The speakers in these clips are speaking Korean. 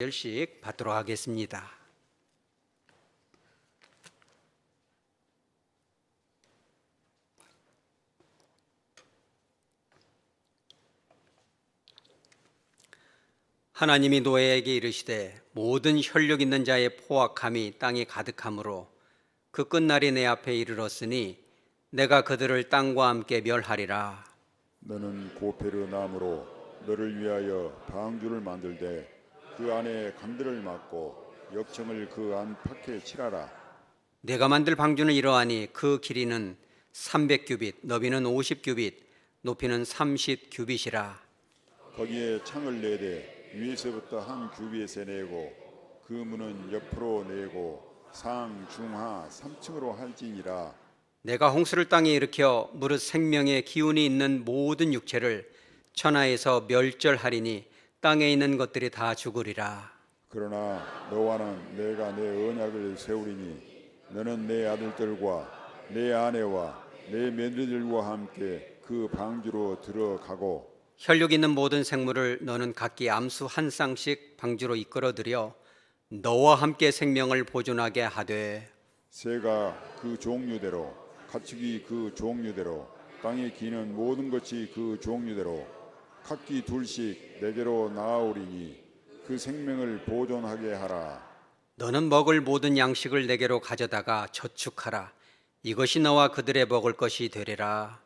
열씩 받도록 하겠습니다. 하나님이 노아에게 이르시되 모든 혈육 있는 자의 포악함이 땅에 가득하므로 그 끝날이 내 앞에 이르렀으니 내가 그들을 땅과 함께 멸하리라. 너는 고페르 나무로 너를 위하여 방주를 만들되 그 안에 강들을 막고 역청을 그 안팎에 칠하라. 내가 만들 방주는 이러하니 그 길이는 300규빗, 너비는 50규빗, 높이는 30규빗이라. 거기에 창을 내되 위에서부터 한 규빗에 내고 그 문은 옆으로 내고 상, 중하 3층으로 할지니라. 내가 홍수를 땅에 일으켜 무릇 생명의 기운이 있는 모든 육체를 천하에서 멸절하리니 땅에 있는 것들이 다 죽으리라. 그러나 너와는 내가 내 언약을 세우리니 너는 내 아들들과 내 아내와 내 며느리들과 함께 그 방주로 들어가고 혈육 있는 모든 생물을 너는 각기 암수 한 쌍씩 방주로 이끌어들여 너와 함께 생명을 보존하게 하되 새가 그 종류대로 가축이 그 종류대로 땅에 기는 모든 것이 그 종류대로 각기 둘씩 내게로 나아오리니 그 생명을 보존하게 하라. 너는 먹을 모든 양식을 내게로 가져다가 저축하라. 이것이 너와 그들의 먹을 것이 되리라.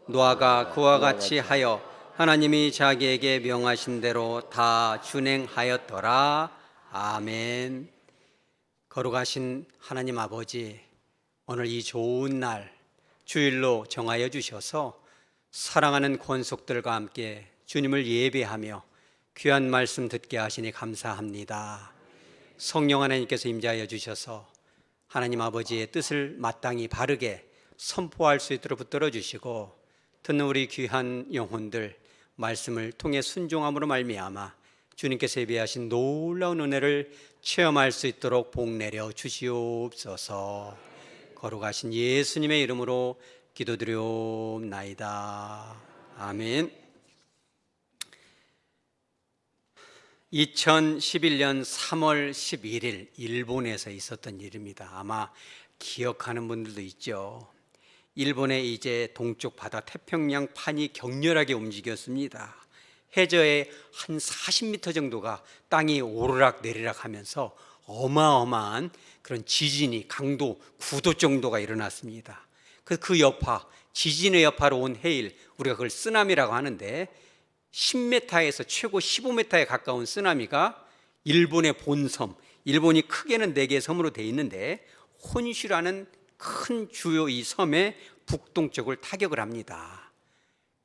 노아가 그와 같이 하여 하나님이 자기에게 명하신 대로 다 준행하였더라. 아멘. 거룩하신 하나님 아버지, 오늘 이 좋은 날 주일로 정하여 주셔서 사랑하는 권속들과 함께 주님을 예배하며 귀한 말씀 듣게 하시니 감사합니다. 성령 하나님께서 임재하여 주셔서 하나님 아버지의 뜻을 마땅히 바르게 선포할 수 있도록 붙들어 주시고 듣는 우리 귀한 영혼들 말씀을 통해 순종함으로 말미암아 주님께서 예비하신 놀라운 은혜를 체험할 수 있도록 복 내려 주시옵소서. 거룩하신 예수님의 이름으로 기도드리옵나이다. 아멘. 2011년 3월 11일 일본에서 있었던 일입니다. 아마 기억하는 분들도 있죠. 일본의 이제 동쪽 바다 태평양 판이 격렬하게 움직였습니다. 해저에 한 40m 정도가 땅이 오르락 내리락 하면서 어마어마한 그런 지진이 강도 9도 정도가 일어났습니다. 그 여파, 지진의 여파로 온 해일, 우리가 그걸 쓰나미라고 하는데 10m에서 최고 15m에 가까운 쓰나미가 일본의 본섬, 일본이 크게는 4개의 섬으로 되어 있는데 혼슈라는 큰 주요 이 섬의 북동쪽을 타격을 합니다.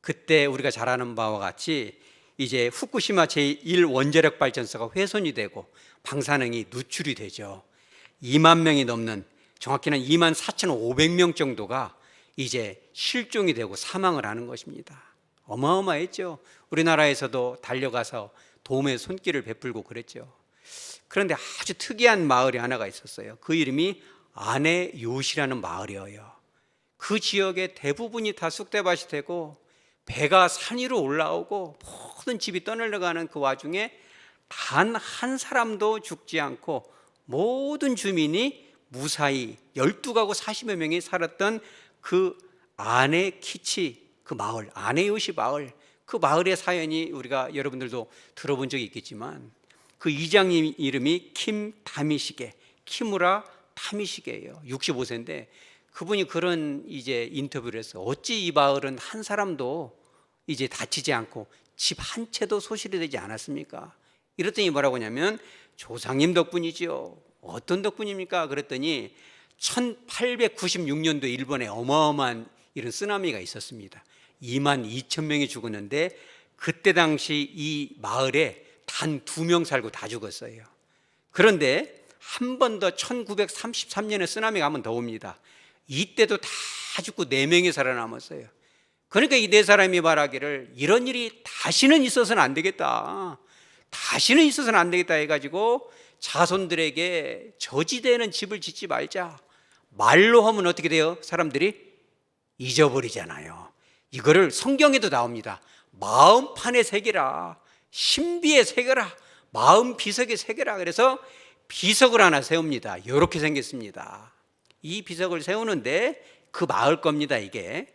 그때 우리가 잘 아는 바와 같이 이제 후쿠시마 제1원자력 발전소가 훼손이 되고 방사능이 누출이 되죠. 2만 명이 넘는, 정확히는 2만 4,500명 정도가 이제 실종이 되고 사망을 하는 것입니다. 어마어마했죠. 우리나라에서도 달려가서 도움의 손길을 베풀고 그랬죠. 그런데 아주 특이한 마을이 하나가 있었어요. 그 이름이 아네요시라는 마을이에요. 그 지역의 대부분이 다 쑥대밭이 되고 배가 산 위로 올라오고 모든 집이 떠내려가는 그 와중에 단 한 사람도 죽지 않고 모든 주민이 무사히 12가구 40여 명이 살았던 그 아네키치, 그 마을, 아네요시 마을, 그 마을의 사연이 우리가 여러분들도 들어본 적이 있겠지만 그 이장님 이름이 킴 다미시게, 키무라 다미시게예요. 65세인데 그분이 그런 이제 인터뷰를 했어요. 어찌 이 마을은 한 사람도 이제 다치지 않고 집 한 채도 소실이 되지 않았습니까? 이랬더니 뭐라고 하냐면 조상님 덕분이지요. 어떤 덕분입니까? 그랬더니 1896년도 일본에 어마어마한 이런 쓰나미가 있었습니다. 2만 2천 명이 죽었는데 그때 당시 이 마을에 단 2명 살고 다 죽었어요. 그런데 한 번 더 1933년에 쓰나미가 한 번 더 옵니다. 이때도 다 죽고 4명이 살아남았어요. 그러니까 이 4사람이 말하기를 이런 일이 다시는 있어서는 안 되겠다, 다시는 있어서는 안 되겠다 해가지고 자손들에게 저지대는 집을 짓지 말자. 말로 하면 어떻게 돼요? 사람들이 잊어버리잖아요. 이거를 성경에도 나옵니다. 마음판에 새기라, 신비에 새겨라. 마음 비석의 세계라 그래서 비석을 하나 세웁니다. 이렇게 생겼습니다. 이 비석을 세우는데 그 마을 겁니다, 이게.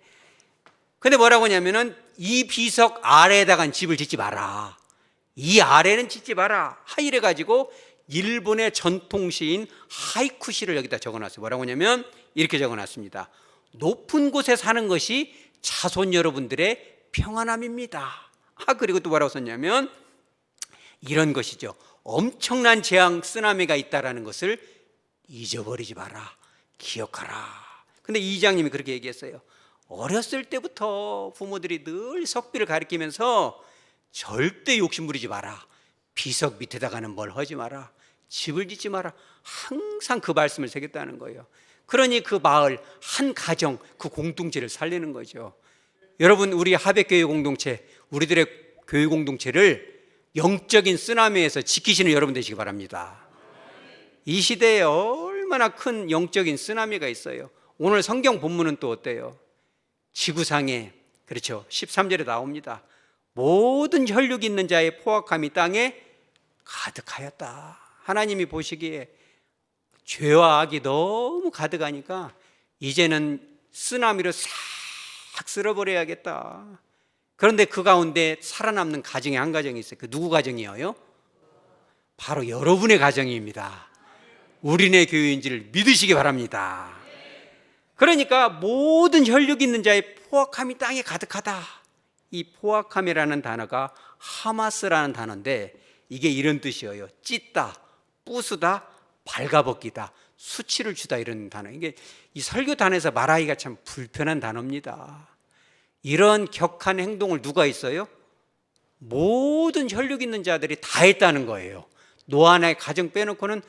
근데 뭐라고 하냐면은 이 비석 아래에다가 집을 짓지 마라. 이 아래는 짓지 마라. 이래 가지고 일본의 전통시인 하이쿠시를 여기다 적어놨어요. 뭐라고 하냐면 이렇게 적어놨습니다. 높은 곳에 사는 것이 자손 여러분들의 평안함입니다. 그리고 또 뭐라고 썼냐면 이런 것이죠. 엄청난 재앙 쓰나미가 있다라는 것을 잊어버리지 마라. 기억하라. 근데 이장님이 그렇게 얘기했어요. 어렸을 때부터 부모들이 늘 석비를 가리키면서 절대 욕심 부리지 마라. 비석 밑에다가는 뭘 하지 마라. 집을 짓지 마라. 항상 그 말씀을 새겼다는 거예요. 그러니 그 마을, 한 가정, 그 공동체를 살리는 거죠. 여러분, 우리 하백교회 공동체, 우리들의 교회 공동체를 영적인 쓰나미에서 지키시는 여러분 되시기 바랍니다. 이 시대에 얼마나 큰 영적인 쓰나미가 있어요. 오늘 성경 본문은 또 어때요? 지구상에, 그렇죠, 13절에 나옵니다. 모든 혈육 있는 자의 포악함이 땅에 가득하였다. 하나님이 보시기에 죄와 악이 너무 가득하니까 이제는 쓰나미로 싹 쓸어버려야겠다. 그런데 그 가운데 살아남는 가정이 한 가정이 있어요. 그 누구 가정이에요? 바로 여러분의 가정입니다. 우리네 교회인지를 믿으시기 바랍니다. 그러니까 모든 혈육 있는 자의 포악함이 땅에 가득하다. 이 포악함이라는 단어가 하마스라는 단어인데 이게 이런 뜻이에요. 찢다, 부수다, 발가벗기다, 수치를 주다, 이런 단어. 이게 이 설교 단에서 말하기가 참 불편한 단어입니다. 이런 격한 행동을 누가 있어요? 모든 혈육 있는 자들이 다 했다는 거예요. 노아의 가정 빼놓고는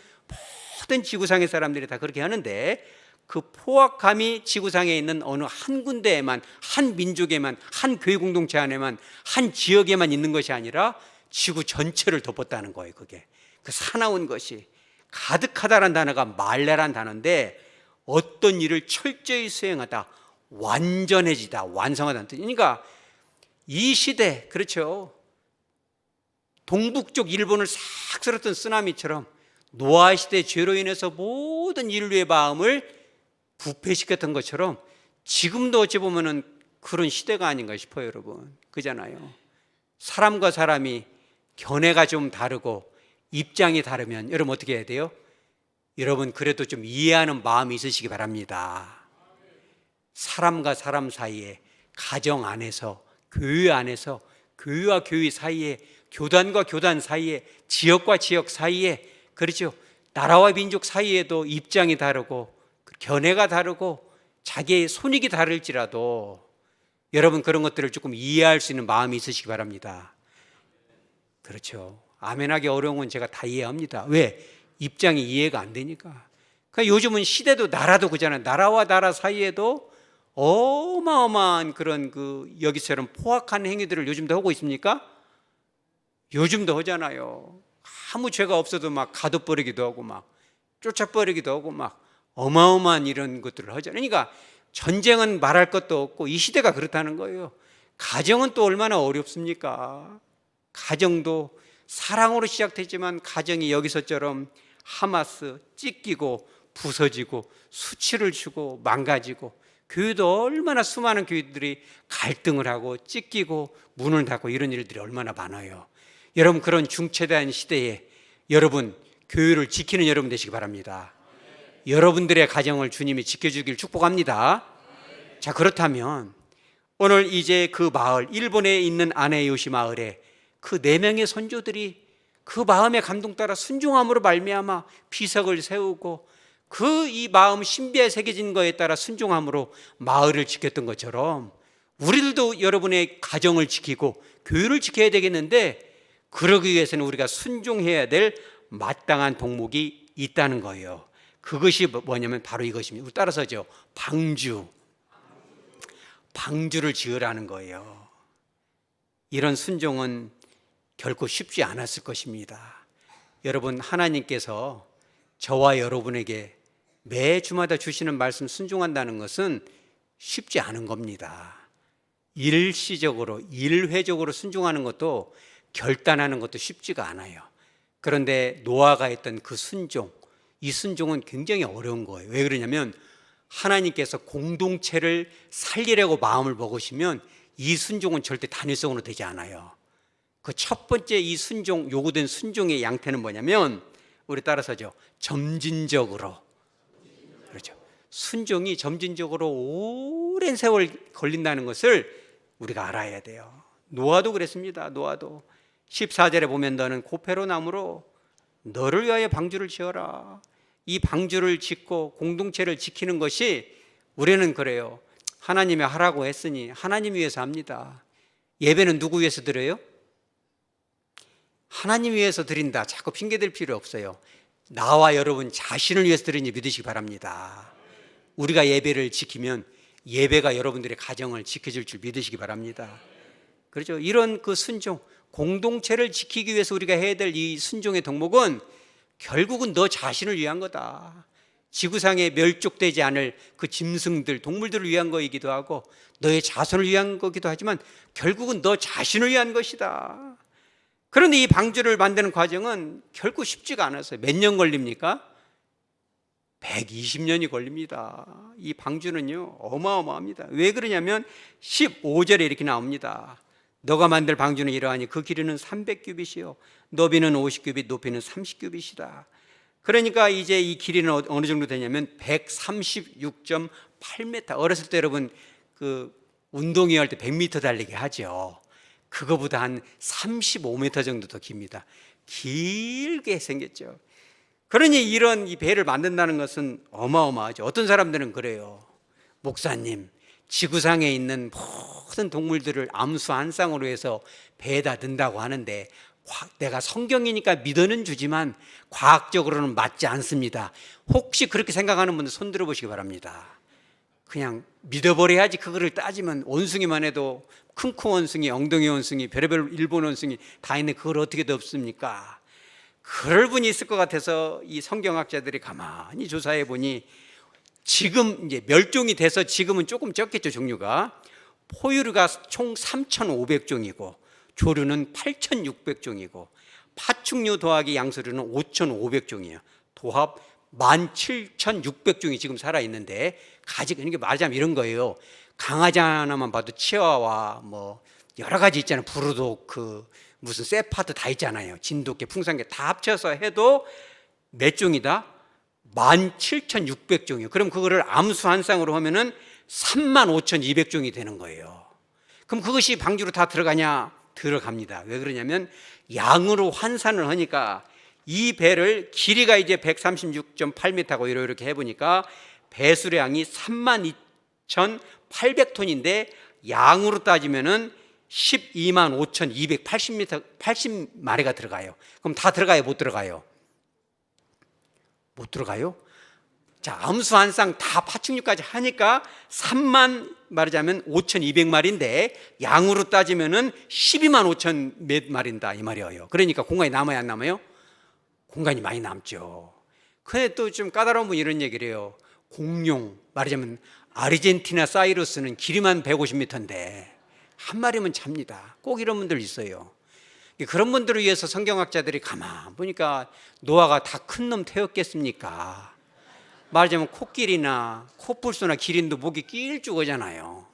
모든 지구상의 사람들이 다 그렇게 하는데 그 포악함이 지구상에 있는 어느 한 군데에만, 한 민족에만, 한 교회 공동체 안에만, 한 지역에만 있는 것이 아니라 지구 전체를 덮었다는 거예요. 그게 그 사나운 것이 가득하다라는 단어가 말레라는 단어인데 어떤 일을 철저히 수행하다, 완전해지다, 완성하다는 뜻. 그러니까 이 시대, 그렇죠, 동북쪽 일본을 싹 쓸었던 쓰나미처럼 노아 시대의 죄로 인해서 모든 인류의 마음을 부패시켰던 것처럼 지금도 어찌 보면은 그런 시대가 아닌가 싶어요, 여러분. 그잖아요. 사람과 사람이 견해가 좀 다르고 입장이 다르면 여러분 어떻게 해야 돼요? 여러분 그래도 좀 이해하는 마음이 있으시기 바랍니다. 사람과 사람 사이에, 가정 안에서, 교회 안에서, 교회와 교회 사이에, 교단과 교단 사이에, 지역과 지역 사이에, 그렇죠, 나라와 민족 사이에도 입장이 다르고 견해가 다르고 자기의 손익이 다를지라도 여러분 그런 것들을 조금 이해할 수 있는 마음이 있으시기 바랍니다. 그렇죠. 아멘하기 어려운 건 제가 다 이해합니다. 왜? 입장이 이해가 안 되니까. 그러니까 요즘은 시대도 나라도 그잖아요. 나라와 나라 사이에도 어마어마한 그런 여기처럼 포악한 행위들을 요즘도 하고 있습니까? 요즘도 하잖아요. 아무 죄가 없어도 막 가둬버리기도 하고 막 쫓아버리기도 하고 막 어마어마한 이런 것들을 하잖아요. 그러니까 전쟁은 말할 것도 없고 이 시대가 그렇다는 거예요. 가정은 또 얼마나 어렵습니까? 가정도 사랑으로 시작됐지만 가정이 여기서처럼 하마스, 찢기고 부서지고 수치를 주고 망가지고, 교회도 얼마나 수많은 교회들이 갈등을 하고 찢기고 문을 닫고 이런 일들이 얼마나 많아요. 여러분 그런 중체대한 시대에 여러분 교회를 지키는 여러분 되시기 바랍니다. 여러분들의 가정을 주님이 지켜주길 축복합니다. 자, 그렇다면 오늘 이제 그 마을, 일본에 있는 아네요시 마을에 그 4명의 선조들이 그 마음의 감동 따라 순종함으로 말미암아 비석을 세우고 그 이 마음 신비에 새겨진 거에 따라 순종함으로 마을을 지켰던 것처럼 우리들도 여러분의 가정을 지키고 교회를 지켜야 되겠는데 그러기 위해서는 우리가 순종해야 될 마땅한 덕목이 있다는 거예요. 그것이 뭐냐면 바로 이것입니다. 우리 따라서죠. 방주를 지으라는 거예요. 이런 순종은 결코 쉽지 않았을 것입니다. 여러분, 하나님께서 저와 여러분에게 매주마다 주시는 말씀 순종한다는 것은 쉽지 않은 겁니다. 일시적으로, 일회적으로 순종하는 것도, 결단하는 것도 쉽지가 않아요. 그런데 노아가 했던 그 순종, 이 순종은 굉장히 어려운 거예요. 왜 그러냐면 하나님께서 공동체를 살리려고 마음을 먹으시면 이 순종은 절대 단일성으로 되지 않아요. 그 첫 번째 이 순종, 요구된 순종의 양태는 뭐냐면 우리 따라서죠. 점진적으로. 그렇죠. 순종이 점진적으로 오랜 세월 걸린다는 것을 우리가 알아야 돼요. 노아도 그랬습니다. 노아도 14절에 보면 너는 고페로 나무로 너를 위하여 방주를 지어라. 이 방주를 짓고 공동체를 지키는 것이 우리는 그래요. 하나님이 하라고 했으니 하나님 위해서 합니다. 예배는 누구 위해서 드려요? 하나님 위해서 드린다. 자꾸 핑계댈 필요 없어요. 나와 여러분 자신을 위해서 드리니 믿으시기 바랍니다. 우리가 예배를 지키면 예배가 여러분들의 가정을 지켜줄 줄 믿으시기 바랍니다. 그렇죠? 이런 그 순종, 공동체를 지키기 위해서 우리가 해야 될 이 순종의 덕목은 결국은 너 자신을 위한 거다. 지구상에 멸족되지 않을 그 짐승들, 동물들을 위한 거이기도 하고 너의 자손을 위한 거기도 하지만 결국은 너 자신을 위한 것이다. 그런데 이 방주를 만드는 과정은 결코 쉽지가 않았어요. 몇 년 걸립니까? 120년이 걸립니다. 이 방주는요 어마어마합니다. 왜 그러냐면 15절에 이렇게 나옵니다. 너가 만들 방주는 이러하니 그 길이는 300규빗이요 너비는 50규빗 높이는 30규빗이다. 그러니까 이제 이 길이는 어느 정도 되냐면 136.8m. 어렸을 때 여러분 그 운동회 할 때 100m 달리기 하죠. 그거보다 한 35m 정도 더 깁니다. 길게 생겼죠. 그러니 이런 이 배를 만든다는 것은 어마어마하죠. 어떤 사람들은 그래요. 목사님, 지구상에 있는 모든 동물들을 암수 한 쌍으로 해서 배에다 넣는다고 하는데 내가 성경이니까 믿어는 주지만 과학적으로는 맞지 않습니다. 혹시 그렇게 생각하는 분들 손 들어보시기 바랍니다. 그냥 믿어버려야지. 그거를 따지면 원숭이만 해도 킁킁 원숭이, 엉덩이 원숭이, 별의별 일본 원숭이 다 있는데 그걸 어떻게 덮습니까? 그럴 분이 있을 것 같아서 이 성경학자들이 가만히 조사해 보니 지금 이제 멸종이 돼서 지금은 조금 적겠죠. 종류가 포유류가 총 3,500종이고 조류는 8,600종이고 파충류 더하기 양서류는 5,500종이에요. 도합 17,600종이 지금 살아있는데 가지고 있는 게 말하자면 이런 거예요. 강아지 하나만 봐도 치와와 뭐 여러 가지 있잖아요. 부르독 그 무슨 세파드 다 있잖아요. 진돗개, 풍산개 다 합쳐서 해도 몇 종이다? 17,600종이요. 그럼 그거를 암수 한 쌍으로 하면은 35,200종이 되는 거예요. 그럼 그것이 방주로 다 들어가냐? 들어갑니다. 왜 그러냐면 양으로 환산을 하니까 이 배를 길이가 이제 136.8m고 이렇게 해보니까 배수량이 32,800톤인데 양으로 따지면은 125,280마리가 들어가요. 그럼 다 들어가요? 못 들어가요? 못 들어가요? 자, 암수 한 쌍 다 파충류까지 하니까 3만 말하자면 5,200마리인데 양으로 따지면은 12만 5천 몇 마리인다 이 말이에요. 그러니까 공간이 남아야 안 남아요? 공간이 많이 남죠. 근데 또 좀 까다로운 분이 이런 얘기를 해요. 공룡 말하자면 아르헨티나 사이러스는 길이만 150m인데 한 마리면 잡니다. 꼭 이런 분들 있어요. 그런 분들을 위해서 성경학자들이 가만 보니까 노아가 다 큰 놈 태웠겠습니까? 말하자면 코끼리나 코뿔소나 기린도 목이 길쭉하잖아요.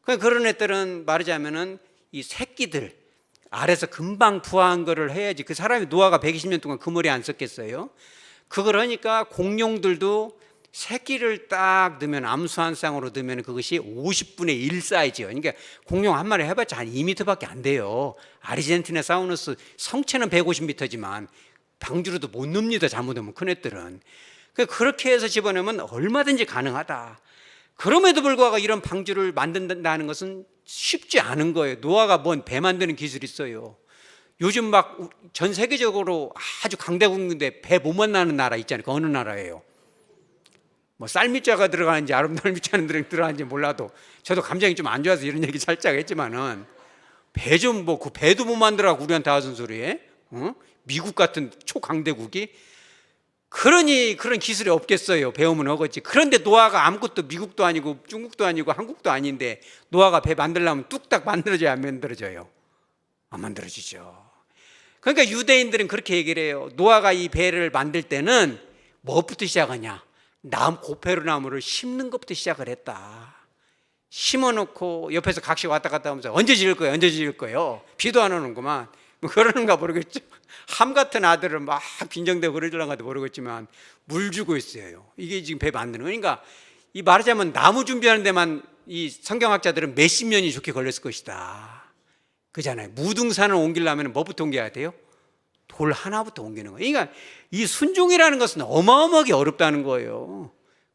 그런 애들은 말하자면은 이 새끼들 아래서 금방 부화한 거를 해야지. 그 사람이 노아가 120년 동안 그 머리 안 썼겠어요? 그걸 하니까 공룡들도 새끼를 딱 넣으면 암수 한 쌍으로 넣으면 그것이 50분의 1 사이즈예요. 그러니까 공룡 한 마리 해봤자 한 2m밖에 안 돼요. 아르헨티나 사우루스 성체는 150m지만 방주로도 못 넣습니다. 잘못하면 큰 애들은. 그렇게 해서 집어넣으면 얼마든지 가능하다. 그럼에도 불구하고 이런 방주를 만든다는 것은 쉽지 않은 거예요. 노아가 뭔 배 만드는 기술이 있어요. 요즘 막 전 세계적으로 아주 강대국인데 배 못 만나는 나라 있잖아요. 그 어느 나라예요? 뭐 쌀미자가 들어가는지 아름다운 미자는 들어가는지 몰라도 저도 감정이 좀 안 좋아서 이런 얘기 살짝 했지만은 배 좀 뭐 그 배도 못 만들어가고 우리한테 하는 소리에 미국 같은 초강대국이 그러니 그런 기술이 없겠어요. 배우면 하겠지. 그런데 노아가 아무것도 미국도 아니고 중국도 아니고 한국도 아닌데 노아가 배 만들려면 뚝딱 만들어져야 안 만들어져요? 안 만들어지죠. 그러니까 유대인들은 그렇게 얘기를 해요. 노아가 이 배를 만들 때는 뭐부터 시작하냐? 고페르나무를 심는 것부터 시작을 했다. 심어놓고 옆에서 각시 왔다 갔다 하면서 언제 지을 거예요? 언제 지을 거예요? 비도 안 오는구만. 뭐 그러는가 모르겠죠. 함 같은 아들을 막 빈정대고 그러려는가도 모르겠지만 물 주고 있어요. 이게 지금 배 만드는 거니까, 이 말하자면 나무 준비하는 데만 이 성경학자들은 몇십 년이 좋게 걸렸을 것이다. 그잖아요. 무등산을 옮기려면 뭐부터 옮겨야 돼요? 돌 하나부터 옮기는 거예요. 그러니까 이 순종이라는 것은 어마어마하게 어렵다는 거예요.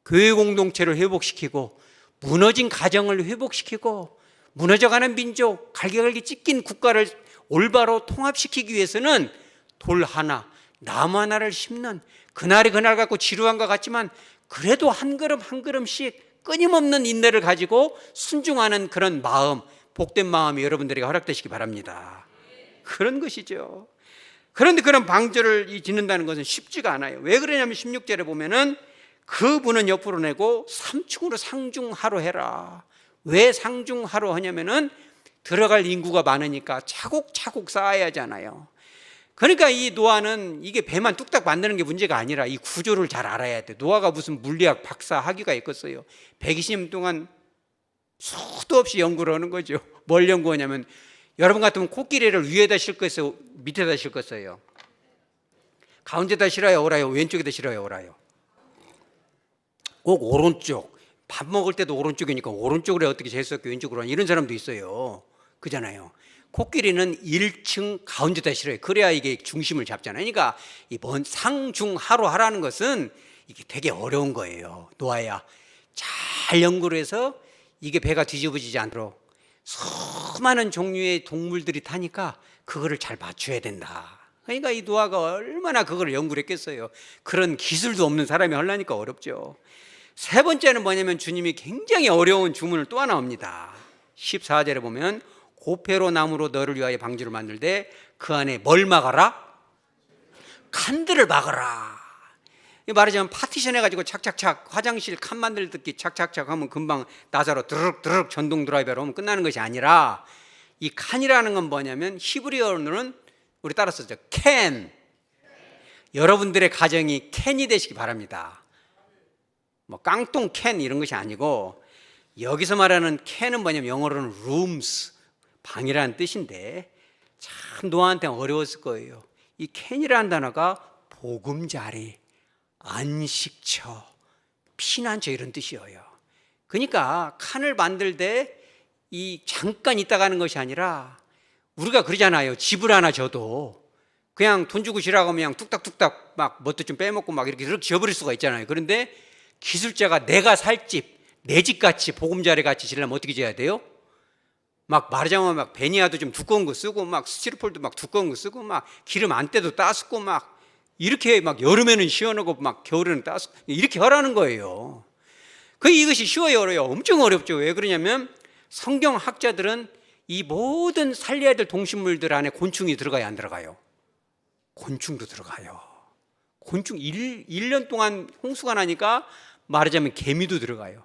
교회 공동체를 회복시키고 무너진 가정을 회복시키고 무너져가는 민족, 갈기갈기 찢긴 국가를 올바로 통합시키기 위해서는 돌 하나, 나무 하나를 심는, 그날이 그날 갖고 지루한 것 같지만 그래도 한 걸음 한 걸음씩 끊임없는 인내를 가지고 순종하는 그런 마음, 복된 마음이 여러분들에게 허락되시기 바랍니다. 그런 것이죠. 그런데 그런 방주를 짓는다는 것은 쉽지가 않아요. 왜 그러냐면 16절에 보면은 그분은 옆으로 내고 3층으로 상중하로 해라. 왜 상중하로 하냐면은 들어갈 인구가 많으니까 차곡차곡 쌓아야 하잖아요. 그러니까 이 노아는 이게 배만 뚝딱 만드는 게 문제가 아니라 이 구조를 잘 알아야 돼. 노아가 무슨 물리학 박사 학위가 있겠어요. 120년 동안 수도 없이 연구를 하는 거죠. 뭘 연구하냐면, 여러분 같으면 코끼리를 위에다 싣겠어요? 밑에다 싣겠어요? 가운데다 실어요? 오라요? 왼쪽에다 실어요? 오라요? 꼭 오른쪽. 밥 먹을 때도 오른쪽이니까 오른쪽으로 어떻게 재수없게 왼쪽으로 하냐, 이런 사람도 있어요. 그잖아요. 코끼리는 1층 가운데다 실어요. 그래야 이게 중심을 잡잖아요. 그러니까 이번 상중하로 하라는 것은 이게 되게 어려운 거예요. 노아야, 잘 연구를 해서 이게 배가 뒤집어지지 않도록 수많은 종류의 동물들이 타니까 그거를 잘 맞춰야 된다. 그러니까 이 노아가 얼마나 그걸 연구를 했겠어요. 그런 기술도 없는 사람이 하려니까 어렵죠. 세 번째는 뭐냐면 주님이 굉장히 어려운 주문을 또 하나 합니다. 14절에 보면 고페로 나무로 너를 위하여 방주를 만들되 그 안에 뭘 막아라? 칸들을 막아라. 말하자면 파티션 해가지고 착착착 화장실 칸 만들 듣기 착착착 하면 금방 나사로 드르륵 전동 드라이버로 하면 끝나는 것이 아니라, 이 칸이라는 건 뭐냐면 히브리어로는 우리 따라 쓰죠. 캔. 여러분들의 가정이 캔이 되시기 바랍니다. 뭐 깡통 캔 이런 것이 아니고, 여기서 말하는 캔은 뭐냐면 영어로는 rooms, 방이라는 뜻인데 참 노아한테 어려웠을 거예요. 이 캔이라는 단어가 보금자리, 안식처, 피난처 이런 뜻이에요. 그러니까 칸을 만들 때 이 잠깐 있다 가는 것이 아니라, 우리가 그러잖아요. 집을 하나 줘도 그냥 돈 주고 지라고 하면 그냥 뚝딱뚝딱 막 뭣도 좀 빼먹고 막 이렇게 지어버릴 수가 있잖아요. 그런데 기술자가 내가 살 집, 내 집 같이 보금자리 같이 지려면 어떻게 지어야 돼요? 막 말하자면 막 베니아도 좀 두꺼운 거 쓰고 막 스티로폴도 막 두꺼운 거 쓰고 막 기름 안 떼도 따숩고 막 이렇게 막 여름에는 시원하고 막 겨울에는 따숩고 이렇게 하라는 거예요. 이것이 쉬워요, 어려워요? 엄청 어렵죠. 왜 그러냐면 성경 학자들은 이 모든 살려야 될 동식물들 안에 곤충이 들어가요, 안 들어가요? 곤충도 들어가요. 곤충 1년 동안 홍수가 나니까 말하자면 개미도 들어가요.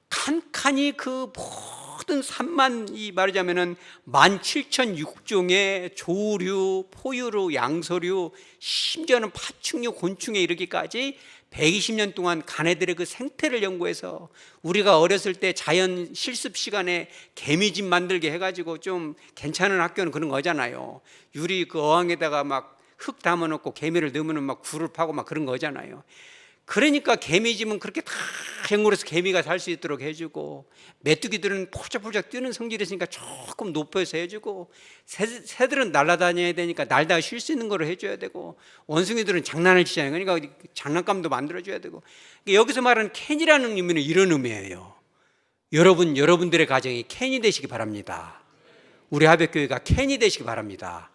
칸칸이 그 모든 3만, 이 말하자면은 17,006종의 조류, 포유류, 양서류, 심지어는 파충류, 곤충에 이르기까지 120년 동안 가네들의 그 생태를 연구해서, 우리가 어렸을 때 자연 실습 시간에 개미집 만들게 해가지고 좀 괜찮은 학교는 그런 거잖아요. 유리 그 어항에다가 막 흙 담아놓고 개미를 넣으면 막 굴을 파고 막 그런 거잖아요. 그러니까 개미집은 그렇게 다 연구해서 개미가 살 수 있도록 해주고, 메뚜기들은 폴짝폴짝 뛰는 성질이 있으니까 조금 높여서 해주고, 새들은 날아다녀야 되니까 날다가 쉴 수 있는 거를 해줘야 되고, 원숭이들은 장난을 치잖아요. 그러니까 장난감도 만들어줘야 되고. 여기서 말하는 캔이라는 의미는 이런 의미예요. 여러분들의 가정이 캔이 되시기 바랍니다. 우리 하백교회가 캔이 되시기 바랍니다.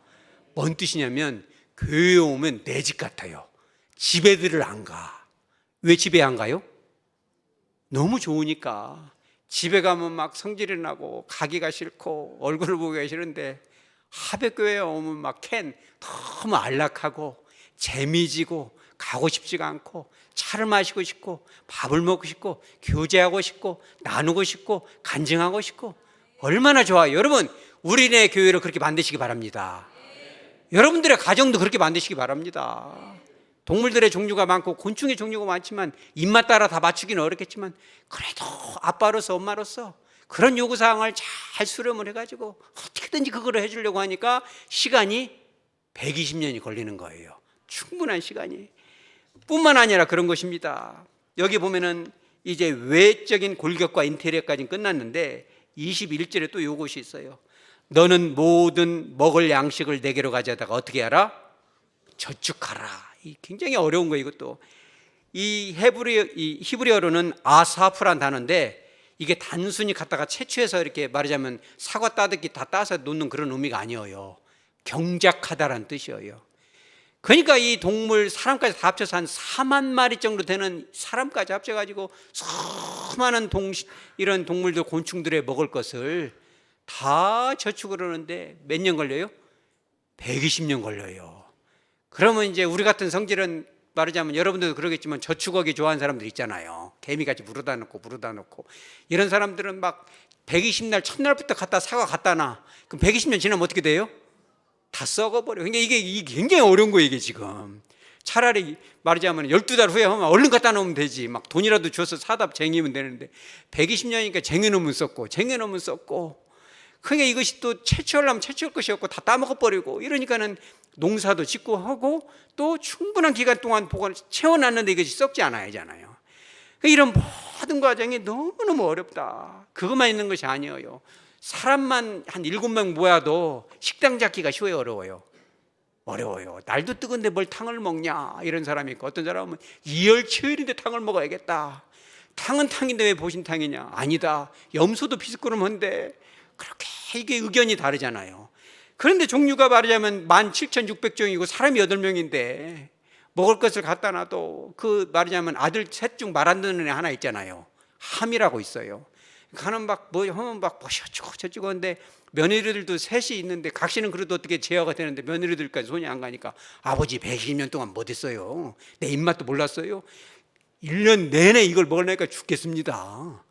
뭔 뜻이냐면 교회에 오면 내 집 같아요. 집에들을 안 가. 왜 집에 안 가요? 너무 좋으니까. 집에 가면 막 성질이 나고 가기가 싫고 얼굴을 보기가 싫은데, 하백교회에 오면 막 너무 안락하고 재미지고 가고 싶지가 않고 차를 마시고 싶고 밥을 먹고 싶고 교제하고 싶고 나누고 싶고 간증하고 싶고 얼마나 좋아요. 여러분, 우리네 교회를 그렇게 만드시기 바랍니다. 여러분들의 가정도 그렇게 만드시기 바랍니다. 동물들의 종류가 많고 곤충의 종류가 많지만 입맛 따라 다 맞추기는 어렵겠지만 그래도 아빠로서 엄마로서 그런 요구사항을 잘 수렴을 해가지고 어떻게든지 그걸 해주려고 하니까 시간이 120년이 걸리는 거예요. 충분한 시간이. 뿐만 아니라 그런 것입니다. 여기 보면은 이제 외적인 골격과 인테리어까지는 끝났는데 21절에 또 요것이 있어요. 너는 모든 먹을 양식을 내게로 가져다가 어떻게 하라? 저축하라. 굉장히 어려운 거예요. 이것도 이 히브리어로는 아사프란 단어인데 이게 단순히 갖다가 채취해서 이렇게 말하자면 사과 따뜻기 다 따서 놓는 그런 의미가 아니에요. 경작하다라는 뜻이에요. 그러니까 이 동물 사람까지 다 합쳐서 한 4만 마리 정도 되는 사람까지 합쳐가지고 수많은 이런 동물들 곤충들의 먹을 것을 다 저축을 하는데 몇 년 걸려요? 120년 걸려요. 그러면 이제 우리 같은 성질은 말하자면 여러분들도 그러겠지만 저축하기 좋아하는 사람들 있잖아요. 개미같이 물어다 놓고 이런 사람들은 막 120날 첫날부터 갖다 사과 갖다 놔. 그럼 120년 지나면 어떻게 돼요? 다 썩어버려. 그러니까 이게 굉장히 어려운 거예요. 이게 지금 차라리 말하자면 12달 후에 하면 얼른 갖다 놓으면 되지. 막 돈이라도 줘서 사다 쟁이면 되는데 120년이니까 쟁여놓으면 썩고 그러니까 이것이 또 채취하려면 채취할 것이 없고 다 따먹어버리고 이러니까는 농사도 짓고 하고 또 충분한 기간 동안 보관을 채워놨는데 이것이 썩지 않아야잖아요. 그러니까 이런 모든 과정이 너무너무 어렵다. 그것만 있는 것이 아니에요. 사람만 한 7명 모아도 식당 잡기가 쉬워요, 어려워요. 날도 뜨거운데 뭘 탕을 먹냐 이런 사람이 있고 어떤 사람은 이열치열인데 탕을 먹어야겠다. 탕은 탕인데 왜 보신탕이냐? 아니다. 염소도 비스꾸름한데 그렇게 이게 의견이 다르잖아요. 그런데 종류가 말하자면 17,600종이고 사람이 8명인데 먹을 것을 갖다 놔도 그 말하자면 아들 셋 중 말 안 듣는 애 하나 있잖아요. 함이라고 있어요. 가는 뭐 하면 뭐 저쩌고 하는데 며느리들도 셋이 있는데 각시는 그래도 어떻게 제어가 되는데 며느리들까지 손이 안 가니까 아버지 120년 동안 뭐 됐어요? 내 입맛도 몰랐어요? 1년 내내 이걸 먹으려니까 죽겠습니다.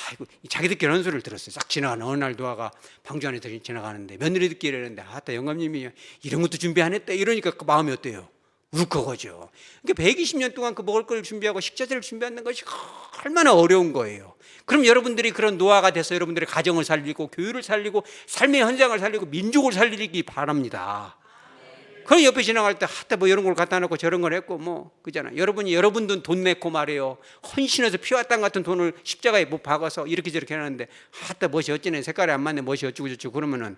아이고, 자기들끼리 하는 소리를 들었어요. 싹 지나가는 어느 날 노아가 방주 안에 지나가는데 며느리들끼리 이러는데 아따 영감님이 이런 것도 준비 안 했다 이러니까 그 마음이 어때요? 울컥하죠. 그러니까 120년 동안 그 먹을 걸 준비하고 식자재를 준비하는 것이 얼마나 어려운 거예요. 그럼 여러분들이 그런 노아가 돼서 여러분들의 가정을 살리고 교회를 살리고 삶의 현장을 살리고 민족을 살리기 바랍니다. 그럼 옆에 지나갈 때 하다 뭐 이런 걸 갖다 놓고 저런 걸 했고 뭐 그잖아. 여러분들 돈 내고 말이에요. 헌신해서 피와 땀 같은 돈을 십자가에 못 박아서 이렇게 저렇게 하는데 하다 멋이 어찌네 색깔이 안 맞네 멋이 어쩌고 저쩌고 그러면은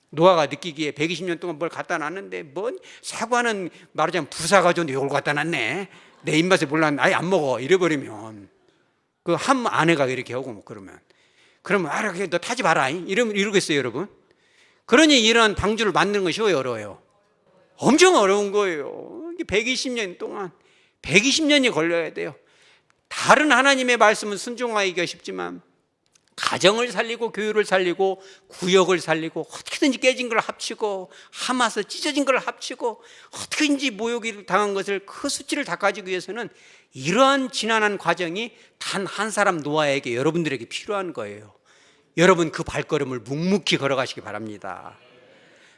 노아가 느끼기에 120년 동안 뭘 갖다 놨는데 뭔 사과는 말하자면 부사 가져온데 이걸 갖다 놨네. 내 입맛에 몰랐는데 아예 안 먹어 이래버리면 그 한 아내가 이렇게 하고 뭐 그러면 알아 그냥 너 타지 마라 이러겠어요 여러분. 그러니 이런 방주를 만드는 것이 어려워요. 엄청 어려운 거예요. 120년 동안 120년이 걸려야 돼요. 다른 하나님의 말씀은 순종하기가 쉽지만 가정을 살리고 교회를 살리고 구역을 살리고 어떻게든지 깨진 걸 합치고 하마서 찢어진 걸 합치고 어떻게든지 모욕을 당한 것을 그 수치를 닦아주기 위해서는 이러한 지난한 과정이 단 한 사람 노아에게 여러분들에게 필요한 거예요. 여러분 그 발걸음을 묵묵히 걸어가시기 바랍니다.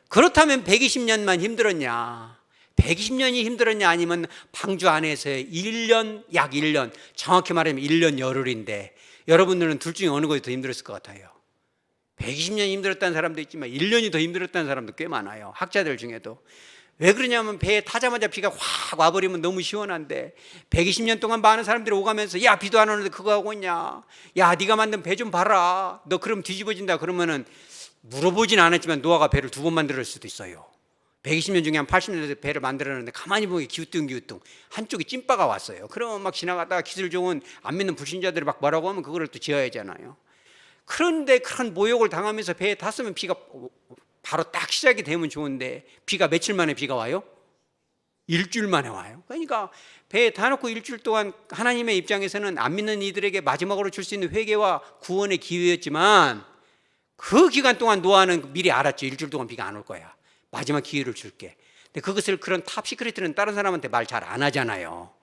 그렇다면 120년만 힘들었냐? 120년이 힘들었냐 아니면 방주 안에서의 1년, 약 1년, 정확히 말하면 1년 열흘인데 여러분들은 둘 중에 어느 것이 더 힘들었을 것 같아요? 120년이 힘들었다는 사람도 있지만 1년이 더 힘들었다는 사람도 꽤 많아요. 학자들 중에도. 왜 그러냐면 배에 타자마자 비가 확 와버리면 너무 시원한데 120년 동안 많은 사람들이 오가면서 야 비도 안 오는데 그거 하고 있냐? 야 네가 만든 배 좀 봐라. 너 그럼 뒤집어진다 그러면은 물어보진 않았지만 노아가 배를 2번 만들었을 수도 있어요. 120년 중에 한 80년에 배를 만들었는데 가만히 보면 기우뚱 한쪽이 찐빠가 왔어요. 그러면 막 지나가다가 기술 좋은 안 믿는 불신자들이 막 뭐라고 하면 그거를 또 지어야 하잖아요. 그런데 그런 모욕을 당하면서 배에 탔으면 비가 바로 딱 시작이 되면 좋은데 비가 며칠 만에 비가 와요? 일주일 만에 와요. 그러니까 배에 타놓고 일주일 동안 하나님의 입장에서는 안 믿는 이들에게 마지막으로 줄 수 있는 회개와 구원의 기회였지만 그 기간 동안 노아는 미리 알았죠. 일주일 동안 비가 안 올 거야. 마지막 기회를 줄게. 근데 그것을 그런 탑시크릿들은 다른 사람한테 말 잘 안 하잖아요.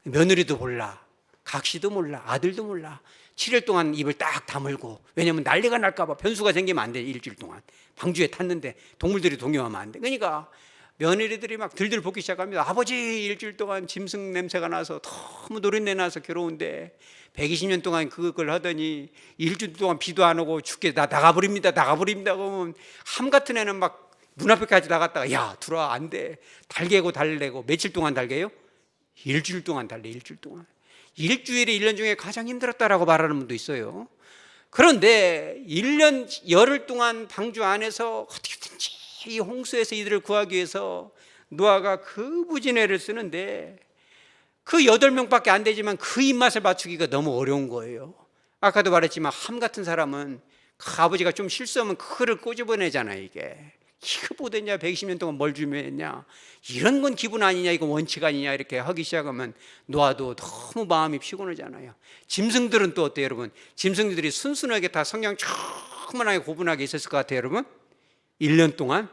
며느리도 몰라. 각시도 몰라. 아들도 몰라. 7일 동안 입을 딱 다물고, 왜냐면 난리가 날까 봐 변수가 생기면 안 돼. 일주일 동안 방주에 탔는데 동물들이 동요하면 안 돼. 그러니까 며느리들이 막 들들 볶기 시작합니다. 아버지 일주일 동안 짐승 냄새가 나서 너무 노린내 나서 괴로운데 120년 동안 그걸 하더니 일주일 동안 비도 안 오고 춥게 나가버립니다 그러면 함 같은 애는 막 문 앞에까지 나갔다가 야 들어와, 안 돼. 달개고 달래고. 며칠 동안 달개요? 일주일 동안 달래. 일주일 동안. 일주일이 1년 중에 가장 힘들었다라고 말하는 분도 있어요. 그런데 1년 열흘 동안 방주 안에서 어떻게든지 이 홍수에서 이들을 구하기 위해서 노아가 그 부진애를 쓰는데 그 8명밖에 안 되지만 그 입맛을 맞추기가 너무 어려운 거예요. 아까도 말했지만 함 같은 사람은 그 아버지가 좀 실수하면 그거를 꼬집어내잖아요. 이거 보더냐, 120년 동안 뭘 준비했냐, 이런 건 기분 아니냐, 이건 원칙 아니냐, 이렇게 하기 시작하면 노아도 너무 마음이 피곤하잖아요. 짐승들은 또 어때요, 여러분? 짐승들이 순순하게 다 성향 충분하게 고분하게 있었을 것 같아요, 여러분? 1년 동안?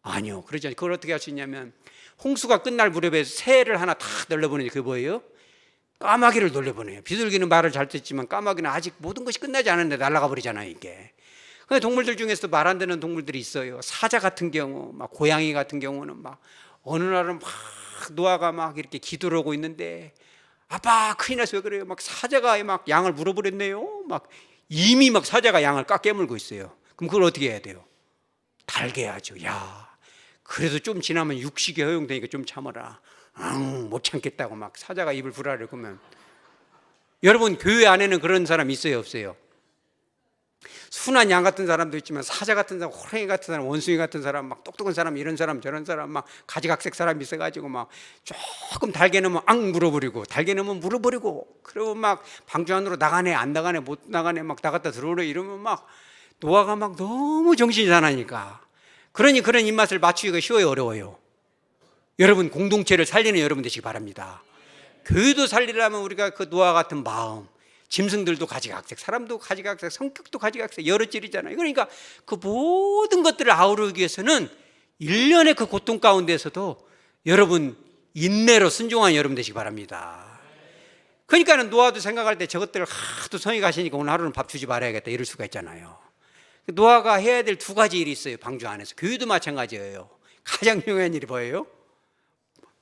아니요, 그러지 않아요. 그걸 어떻게 할 수 있냐면 홍수가 끝날 무렵에 새를 하나 다 놀려보내죠. 그게 뭐예요? 까마귀를 놀려보내요. 비둘기는 말을 잘 듣지만 까마귀는 아직 모든 것이 끝나지 않았는데 날아가 버리잖아요, 이게. 근데 동물들 중에서도 말 안 되는 동물들이 있어요. 사자 같은 경우, 막 고양이 같은 경우는 막 어느 날은 막 노아가 막 이렇게 기도를 하고 있는데 아빠 큰일 났어, 왜 그래요? 막 사자가 막 양을 물어버렸네요. 막 이미 막 사자가 양을 깨물고 있어요. 그럼 그걸 어떻게 해야 돼요? 달게야죠. 야, 그래도 좀 지나면 육식이 허용되니까 좀 참아라. 못 참겠다고 막 사자가 입을 불하려 그러면. 여러분, 교회 안에는 그런 사람 있어요, 없어요? 순한 양 같은 사람도 있지만 사자 같은 사람, 호랑이 같은 사람, 원숭이 같은 사람, 막 똑똑한 사람, 이런 사람 저런 사람, 막 가지각색 사람이 있어가지고 막 조금 달게 넣으면 물어버리고, 달게 넣으면 물어버리고, 그러고 막 방주 안으로 나가네 안 나가네 못 나가네 막 나갔다 들어오래 이러면 막 노아가 막 너무 정신이 나니까. 그러니 그런 입맛을 맞추기가 쉬워요, 어려워요? 여러분, 공동체를 살리는 여러분 되시기 바랍니다. 교회도 살리려면 우리가 그 노아 같은 마음, 짐승들도 가지각색, 사람도 가지각색, 성격도 가지각색, 여러 찔이잖아요. 그러니까 그 모든 것들을 아우르기 위해서는 1년의 그 고통 가운데서도 여러분 인내로 순종한 여러분 되시기 바랍니다. 그러니까는 노아도 생각할 때 저것들 하도 성이 가시니까 오늘 하루는 밥 주지 말아야겠다 이럴 수가 있잖아요. 노아가 해야 될 2가지 일이 있어요. 방주 안에서. 교회도 마찬가지예요. 가장 중요한 일이 뭐예요?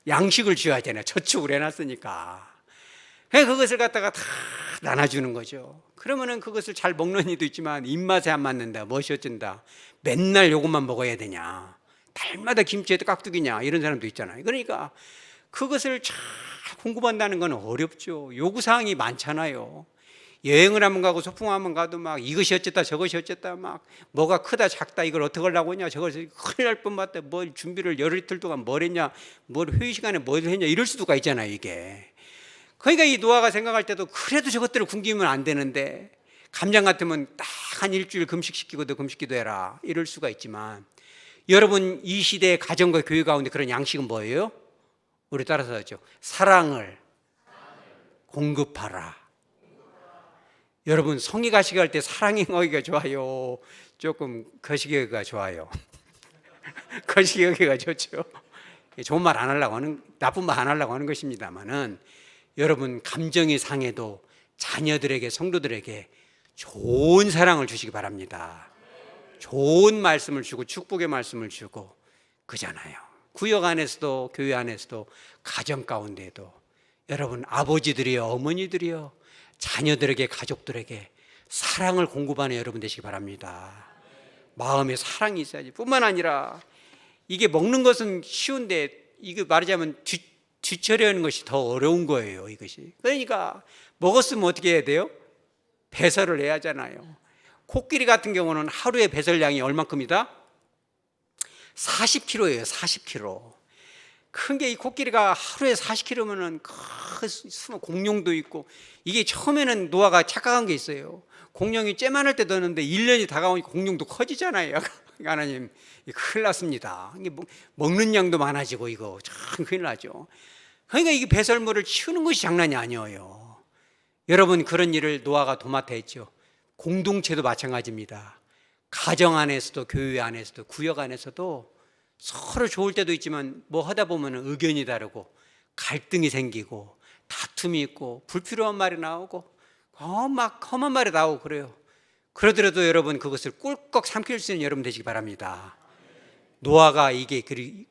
양식을 줘야 되잖아요. 저축을 해놨으니까. 그것을 갖다가 다 나눠주는 거죠. 그러면은 그것을 잘 먹는 이도 있지만 입맛에 안 맞는다, 멋이 어쩐다, 맨날 요것만 먹어야 되냐, 달마다 김치에도 깍두기냐, 이런 사람도 있잖아요. 그러니까 그것을 잘 공급한다는 건 어렵죠. 요구사항이 많잖아요. 여행을 한번 가고 소풍 한번 가도 막 이것이 어쨌다 저것이 어쨌다, 막 뭐가 크다 작다, 이걸 어떻게 하려고 했냐, 저걸 큰일 날 뻔봤다, 뭘 준비를 열흘 이틀 동안 뭘 했냐, 뭘 회의 시간에 뭘 했냐, 이럴 수가 있잖아요, 이게. 그러니까 이 노아가 생각할 때도 그래도 저것들을 굶기면 안 되는데, 감장 같으면 딱 한 일주일 금식시키고 너 금식기도 해라, 이럴 수가 있지만, 여러분 이 시대의 가정과 교회 가운데 그런 양식은 뭐예요? 우리 따라서 하죠. 사랑을 공급하라. 여러분, 성의 가시기 할 때 사랑의 어기가 좋아요, 조금 거시기 어기가 좋아요? 거시기 어기가 좋죠. 좋은 말 안 하려고 하는, 나쁜 말 안 하려고 하는 것입니다만은, 여러분 감정이 상해도 자녀들에게, 성도들에게 좋은 사랑을 주시기 바랍니다. 좋은 말씀을 주고 축복의 말씀을 주고 그잖아요. 구역 안에서도 교회 안에서도 가정 가운데에도 여러분 아버지들이요, 어머니들이요, 자녀들에게, 가족들에게 사랑을 공급하는 여러분 되시기 바랍니다. 마음에 사랑이 있어야지. 뿐만 아니라 이게 먹는 것은 쉬운데 이거 말하자면 뒤처리하는 것이 더 어려운 거예요, 이것이. 그러니까 먹었으면 어떻게 해야 돼요? 배설을 해야 하잖아요. 코끼리 같은 경우는 하루에 배설량이 얼만큼이다? 40kg예요, 40kg. 큰 게 이 코끼리가 하루에 40kg면은 공룡도 있고, 이게 처음에는 노아가 착각한 게 있어요. 공룡이 쬐만할 때 넣었는데 1년이 다가오니까 공룡도 커지잖아요. 하나님, 큰일 났습니다. 이게 먹는 양도 많아지고 이거 참 큰일 나죠. 그러니까 이게 배설물을 치우는 것이 장난이 아니에요. 여러분, 그런 일을 노아가 도맡아 했죠. 공동체도 마찬가지입니다. 가정 안에서도, 교회 안에서도, 구역 안에서도 서로 좋을 때도 있지만 뭐 하다 보면 의견이 다르고 갈등이 생기고 다툼이 있고 불필요한 말이 나오고, 막 험한 말이 나오고 그래요. 그러더라도 여러분 그것을 꿀꺽 삼킬 수 있는 여러분 되시기 바랍니다. 노아가 이게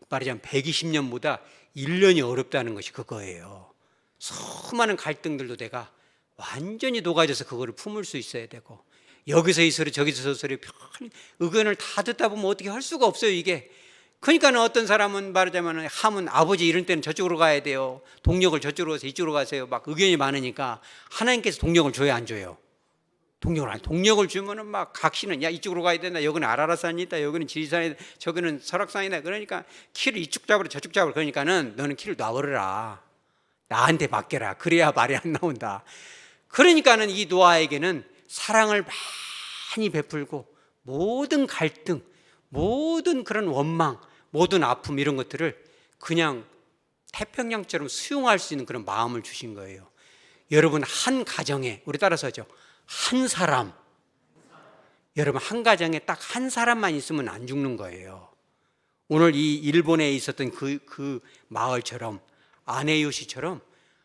말하자면 120년보다 1년이 어렵다는 것이 그거예요. 수많은 갈등들도 내가 완전히 녹아져서 그거를 품을 수 있어야 되고, 여기서 이 소리 저기서 저 소리 의견을 다 듣다 보면 어떻게 할 수가 없어요 이게. 그러니까 어떤 사람은 말하자면 함은 아버지 이런 때는 저쪽으로 가야 돼요, 동력을 저쪽으로 가서 이쪽으로 가세요, 막 의견이 많으니까 하나님께서 동력을 줘야 안 줘요? 동력을 주면은 막 각시는 야 이쪽으로 가야 된다, 여기는 아라라산이 있다, 여기는 지리산이 있다, 저기는 설악산이다. 그러니까 키를 이쪽 잡으라 저쪽 잡으라. 그러니까는 너는 키를 놔버려라, 나한테 맡겨라. 그래야 말이 안 나온다. 그러니까는 이 노아에게는 사랑을 많이 베풀고 모든 갈등, 모든 그런 원망, 모든 아픔 이런 것들을 그냥 태평양처럼 수용할 수 있는 그런 마음을 주신 거예요. 여러분 한 가정에, 우리 따라서 하죠, 한 사람, 여러분 한 가정에 딱 한 사람만 있으면 안 죽는 거예요. 오늘 이 일본에 있었던 그 마을처럼, 아네요시처럼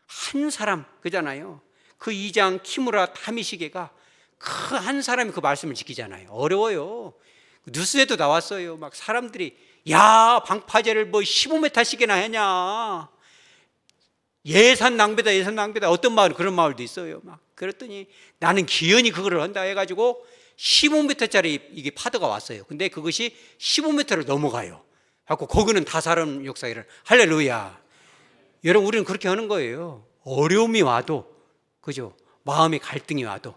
한 사람, 그잖아요. 그 이장 키무라 타미시게가 그 한 사람이 그 말씀을 지키잖아요. 어려워요. 뉴스에도 나왔어요. 막 사람들이 야 방파제를 뭐 15m씩이나 하냐, 예산 낭비다. 어떤 마을, 그런 마을도 있어요. 막 그랬더니 나는 기연이 그거를 한다 해가지고 15m짜리 이게 파도가 왔어요. 근데 그것이 15m를 넘어가요. 하고 거기는 다 사람 역사를 할렐루야. 여러분 우리는 그렇게 하는 거예요. 어려움이 와도, 그죠? 마음의 갈등이 와도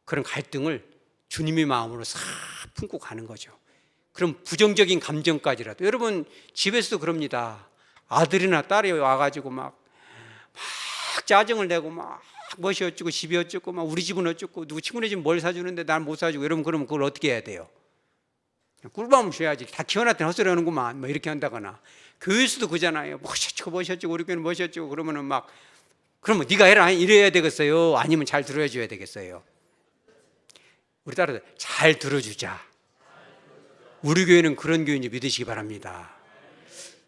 그런 갈등을 주님의 마음으로 싹 품고 가는 거죠. 그럼 부정적인 감정까지라도, 여러분 집에서도 그럽니다. 아들이나 딸이 와가지고 막 짜증을 내고 막 멋이 어쩌고 집이 어쩌고 막 우리 집은 어쩌고 누구 친구네 집 뭘 사주는데 난 못 사주고, 여러분 그러면 그걸 어떻게 해야 돼요? 꿀밤을 줘야지. 다 키워놨더니 헛소리 하는구만, 뭐 이렇게 한다거나. 교회에서도 그잖아요. 멋이 어쩌고 우리 교회는 멋이 어쩌고 그러면은 막, 그러면 네가 해라 이래야 되겠어요? 아니면 잘 들어줘야 되겠어요? 우리 따라서 잘 들어주자. 우리 교회는 그런 교회인지 믿으시기 바랍니다.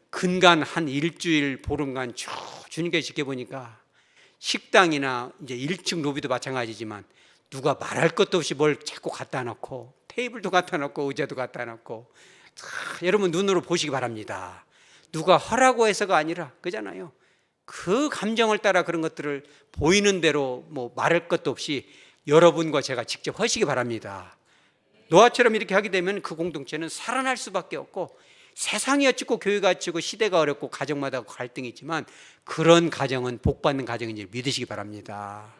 근간 한 일주일 보름간 쭉 주님께 지켜보니까 식당이나 이제 1층 로비도 마찬가지지만 누가 말할 것도 없이 뭘 자꾸 갖다 놓고, 테이블도 갖다 놓고 의자도 갖다 놓고, 여러분 눈으로 보시기 바랍니다. 누가 하라고 해서가 아니라, 그잖아요. 그 감정을 따라 그런 것들을 보이는 대로 뭐 말할 것도 없이 여러분과 제가 직접 하시기 바랍니다. 노아처럼 이렇게 하게 되면 그 공동체는 살아날 수밖에 없고, 세상이 어찌고 교회가 어찌고 시대가 어렵고 가정마다 갈등이 있지만 그런 가정은 복받는 가정인지 믿으시기 바랍니다.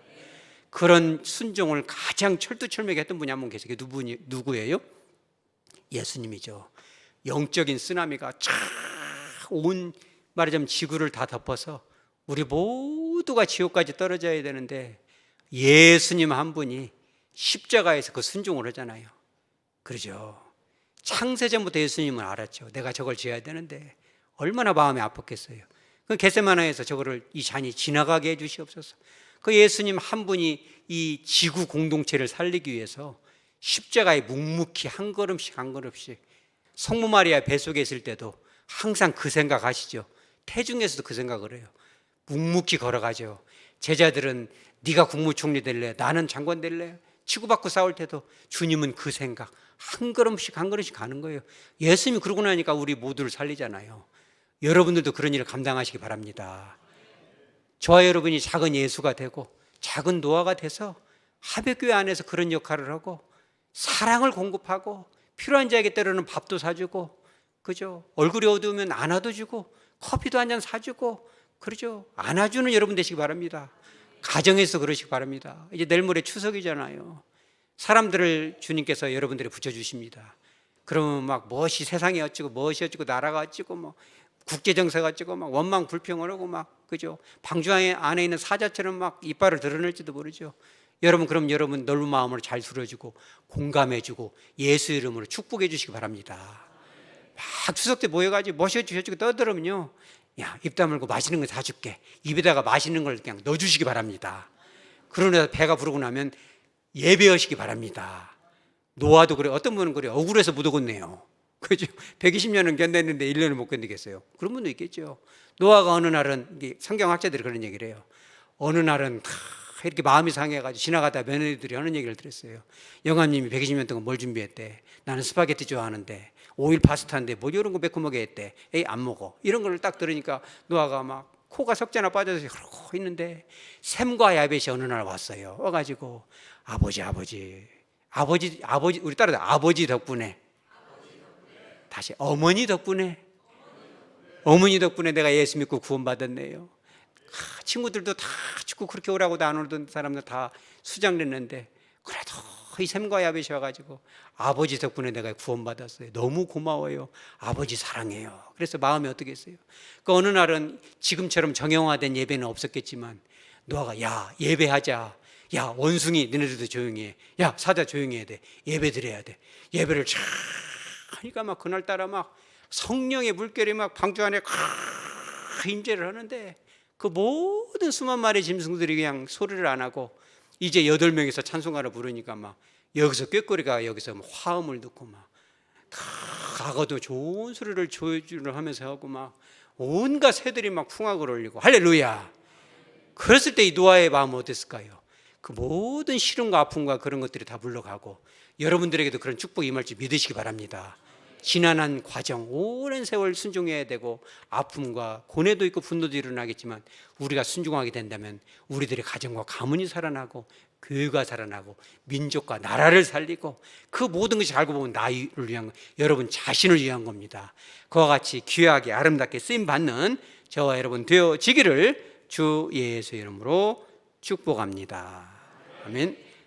그런 순종을 가장 철두철미하게 했던 분이 한 분 계세요. 누구예요? 예수님이죠. 영적인 쓰나미가 쫙 온 말하자면 지구를 다 덮어서 우리 모두가 지옥까지 떨어져야 되는데 예수님 한 분이 십자가에서 그 순종을 하잖아요. 그러죠. 창세전부터 예수님은 알았죠. 내가 저걸 지어야 되는데 얼마나 마음이 아팠겠어요. 그 겟세마네에서 저거를, 이 잔이 지나가게 해 주시옵소서. 그 예수님 한 분이 이 지구 공동체를 살리기 위해서 십자가에 묵묵히 한 걸음씩 한 걸음씩, 성모 마리아 뱃속에 있을 때도 항상 그 생각 하시죠. 태중에서도 그 생각을 해요. 묵묵히 걸어가죠. 제자들은 네가 국무총리 될래, 나는 장관 될래, 치고받고 싸울 때도 주님은 그 생각 한 걸음씩 한 걸음씩 가는 거예요. 예수님이 그러고 나니까 우리 모두를 살리잖아요. 여러분들도 그런 일을 감당하시기 바랍니다. 저와 여러분이 작은 예수가 되고 작은 노아가 돼서 하백교회 안에서 그런 역할을 하고 사랑을 공급하고 필요한 자에게 때로는 밥도 사주고, 그죠? 얼굴이 어두우면 안아도 주고 커피도 한 잔 사주고, 그러죠? 안아주는 여러분 되시기 바랍니다. 가정에서 그러시기 바랍니다. 이제 내일 모레 추석이잖아요. 사람들을 주님께서 여러분들이 붙여주십니다. 그러면 막 무엇이 세상이 어찌고 무엇이 어찌고 나라가 어찌고 뭐 국제정세가 어찌고 막 원망 불평을 하고 막, 그죠? 방주 안에 있는 사자처럼 막 이빨을 드러낼지도 모르죠. 여러분 그럼 여러분 넓은 마음으로 잘 들어주고 공감해주고 예수 이름으로 축복해 주시기 바랍니다. 막 추석 때 모여가지고 모셔주셔가지고 떠들으면요, 야, 입 다물고 맛있는 거 사줄게, 입에다가 맛있는 걸 그냥 넣어주시기 바랍니다. 그러나 배가 부르고 나면 예배하시기 바랍니다. 노아도 그래. 어떤 분은 그래, 억울해서 못 오겠네요. 그죠? 120년은 견뎠는데 1년을 못 견디겠어요. 그런 분도 있겠죠. 노아가 어느 날은, 성경학자들이 그런 얘기를 해요. 어느 날은 이렇게 마음이 상해가지고 지나가다 며느리들이 하는 얘기를 들었어요. 영감님이 120년 동안 뭘 준비했대? 나는 스파게티 좋아하는데 오일 파스타인데 뭐 이런 거 매콤하게 했대. 에이 안 먹어. 이런 걸 딱 들으니까 노아가 막 코가 석자나 빠져서 그러고 있는데 샘과 야벳이 어느 날 왔어요. 와가지고 아버지 우리 따라서 아버지 덕분에 다시 어머니 덕분에 내가 예수 믿고 구원받았네요. 친구들도 다 축구 그렇게 오라고도 안 오던 사람들 다 수장냈는데 그래도 이 샘과 야벳이 와가지고 아버지 덕분에 내가 구원받았어요. 너무 고마워요. 아버지 사랑해요. 그래서 마음이 어떻겠어요? 그 어느 날은 지금처럼 정형화된 예배는 없었겠지만 노아가 야 예배하자. 야 원숭이 너네들도 조용히 해. 야 사자 조용히 해야 돼. 예배 드려야 돼. 예배를 쫙 하니까 막 그날따라 막 성령의 물결이 막 방주 안에 임재를 하는데 그 모든 수만 마리의 짐승들이 그냥 소리를 안 하고 이제 8명이서 찬송가를 부르니까 막 여기서 꾀꼬리가 여기서 막 화음을 넣고 막 악어도 좋은 소리를 조주를 하면서 하고 막 온갖 새들이 막 풍악을 올리고 할렐루야. 그랬을 때 이 노아의 마음은 어땠을까요? 그 모든 시름과 아픔과 그런 것들이 다 물러가고 여러분들에게도 그런 축복이 임할 줄 믿으시기 바랍니다. 지난한 과정 오랜 세월 순종해야 되고 아픔과 고뇌도 있고 분노도 일어나겠지만 우리가 순종하게 된다면 우리들의 가정과 가문이 살아나고 교회가 살아나고 민족과 나라를 살리고 그 모든 것이 알고 보면 나를 위한 여러분 자신을 위한 겁니다. 그와 같이 귀하게 아름답게 쓰임받는 저와 여러분 되어지기를 주 예수의 이름으로 축복합니다. 아멘.